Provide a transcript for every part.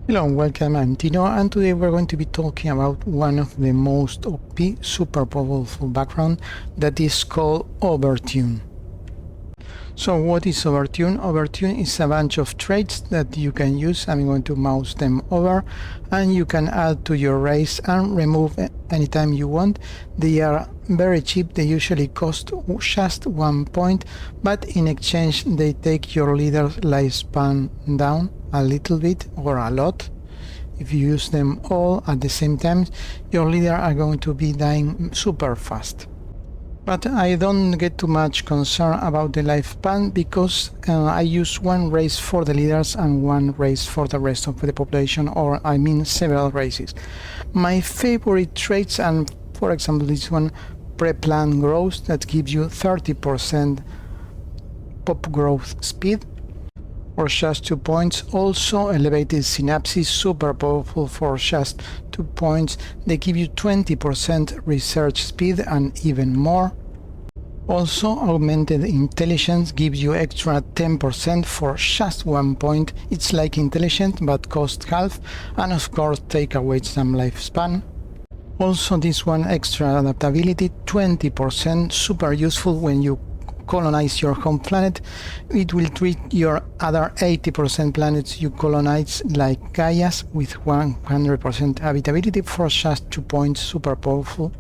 Hello and welcome, I'm Tino, and today we're going to be talking about one of the most OP super powerful background that is called Overtunned. So what is Overtunned? Overtunned is a bunch of traits that you can use. I'm going to mouse them over and you can add to your race and remove anytime you want. They are very cheap, they usually cost just 1 point, but in exchange they take your leader's lifespan down a little bit or a lot. If you use them all at the same time, your leader are going to be dying super fast. But I don't get too much concern about the lifespan because I use one race for the leaders and one race for the rest of the population, or I mean several races. My favorite traits, and for example this one, pre-planned growth, that gives you 30% pop growth speed for just 2 points. Also elevated synapses, super powerful for just 2 points. They give you 20% research speed and even more. Also augmented intelligence gives you extra 10% for just 1 point. It's like intelligent but cost half, and of course take away some lifespan. Also this one, extra adaptability, 20%, super useful when you colonize your home planet. It will treat your other 80% planets you colonize like Gaia's with 100% habitability for just 2 points, super powerful.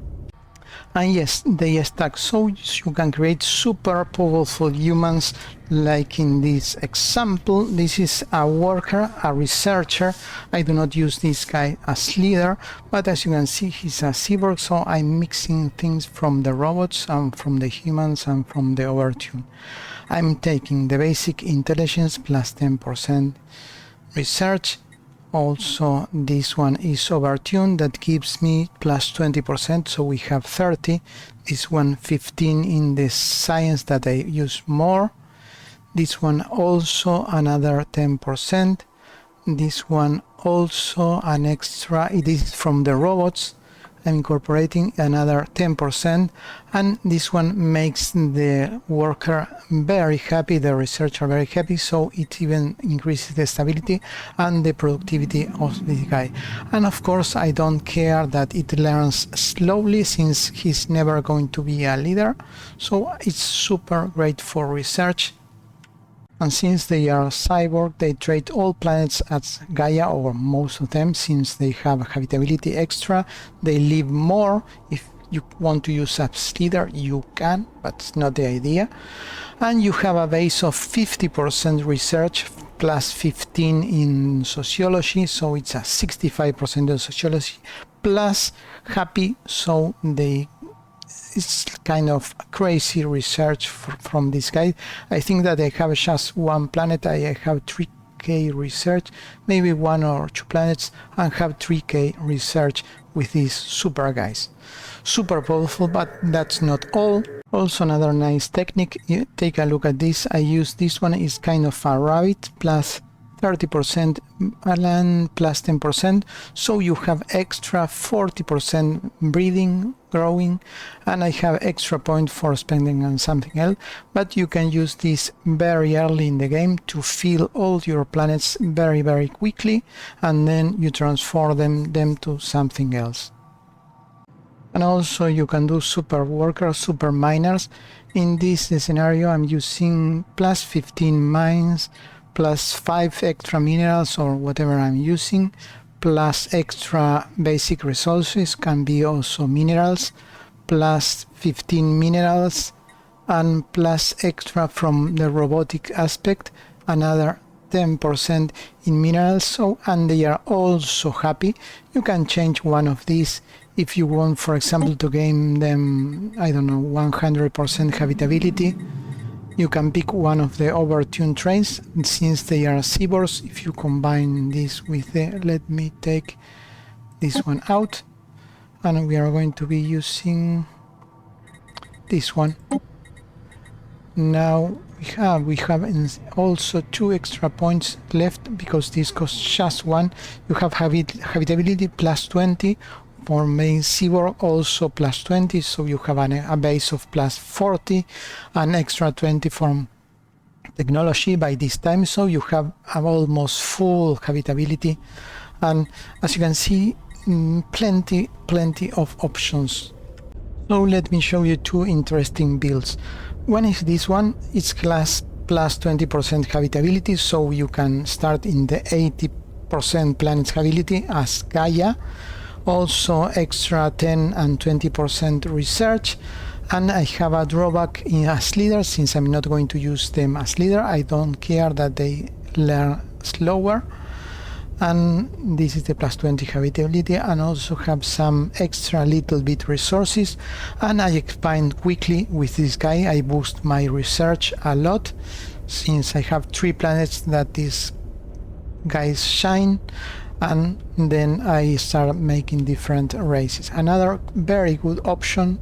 And yes, they stack, so you can create super powerful humans, like in this example. This is a worker, a researcher. I do not use this guy as leader, but as you can see, he's a cyborg, so I'm mixing things from the robots and from the humans and from the Overtunned. I'm taking the basic intelligence plus 10% research. Also this one is Overtunned, that gives me plus 20%, so we have 30. This one 15 in the science that I use more. This one also another 10%. This one also an extra, it is from the robots. I'm incorporating another 10%, and this one makes the worker very happy, the researcher very happy, so it even increases the stability and the productivity of this guy. And of course I don't care that it learns slowly, since he's never going to be a leader, so it's super great for research. And since they are cyborg, they trade all planets as Gaia, or most of them, since they have habitability extra. They live more. If you want to use as leader, you can, but it's not the idea. And you have a base of 50% research plus 15 in sociology, so it's a 65% in sociology plus happy, so it's kind of crazy research from this guy. I think that I have just one planet, I have 3k research, maybe 1 or 2 planets, and have 3k research with these super guys. Super powerful, but that's not all. Also another nice technique, you take a look at this. I use this one, is kind of a rabbit, plus 30% and plus 10%, so you have extra 40% breeding, growing, and I have extra point for spending on something else. But you can use this very early in the game to fill all your planets very quickly, and then you transform them to something else. And also you can do super workers, super miners. In this scenario I'm using plus 15 mines, plus 5 extra minerals or whatever I'm using, plus extra basic resources, can be also minerals, plus 15 minerals, and plus extra from the robotic aspect, another 10% in minerals. So, and they are also happy. You can change one of these if you want, for example, to gain them, I don't know, 100% habitability. You can pick one of the Overtunned traits, since they are cyborgs. If you combine this with the, let me take this one out, and we are going to be using this one. Now we have also 2 extra points left, because this costs just 1. You have habitability plus 20, for main cyborg also plus 20, so you have a base of plus 40, an extra 20 from technology by this time, so you have almost full habitability, and as you can see, plenty of options. So let me show you two interesting builds. One is this one. It's class plus 20% habitability, so you can start in the 80% planet's habitability as Gaia. Also extra 10 and 20% research, and I have a drawback as leader. Since I'm not going to use them as leader, I don't care that they learn slower, and this is the plus 20 habitability, and also have some extra little bit resources, and I expand quickly with this guy. I boost my research a lot since I have 3 planets that these guys shine, and then I start making different races. Another very good option,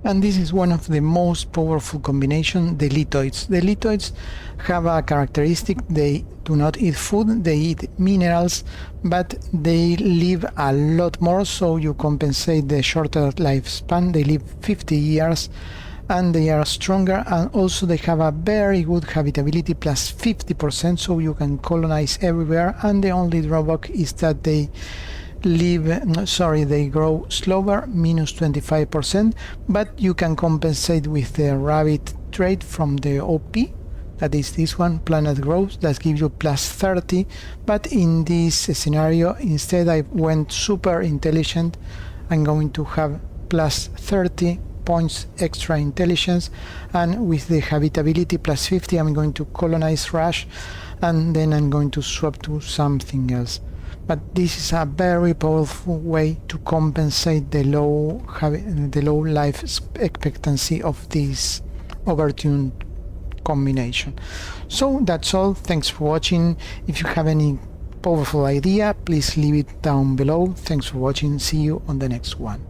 and this is one of the most powerful combination, the lithoids. The lithoids have a characteristic: they do not eat food, they eat minerals, but they live a lot more, so you compensate the shorter lifespan. They live 50 years, and they are stronger, and also they have a very good habitability plus 50%, so you can colonize everywhere. And the only drawback is that they they grow slower, minus 25%, but you can compensate with the rabbit trait from the OP, that is this one, planet growth, that gives you plus 30. But in this scenario, instead I went super intelligent. I'm going to have plus 30 points extra intelligence, and with the habitability plus 50, I'm going to colonize Rush, and then I'm going to swap to something else. But this is a very powerful way to compensate the low life expectancy of this Overtunned combination. So that's all. Thanks for watching. If you have any powerful idea, please leave it down below. Thanks for watching. See you on the next one.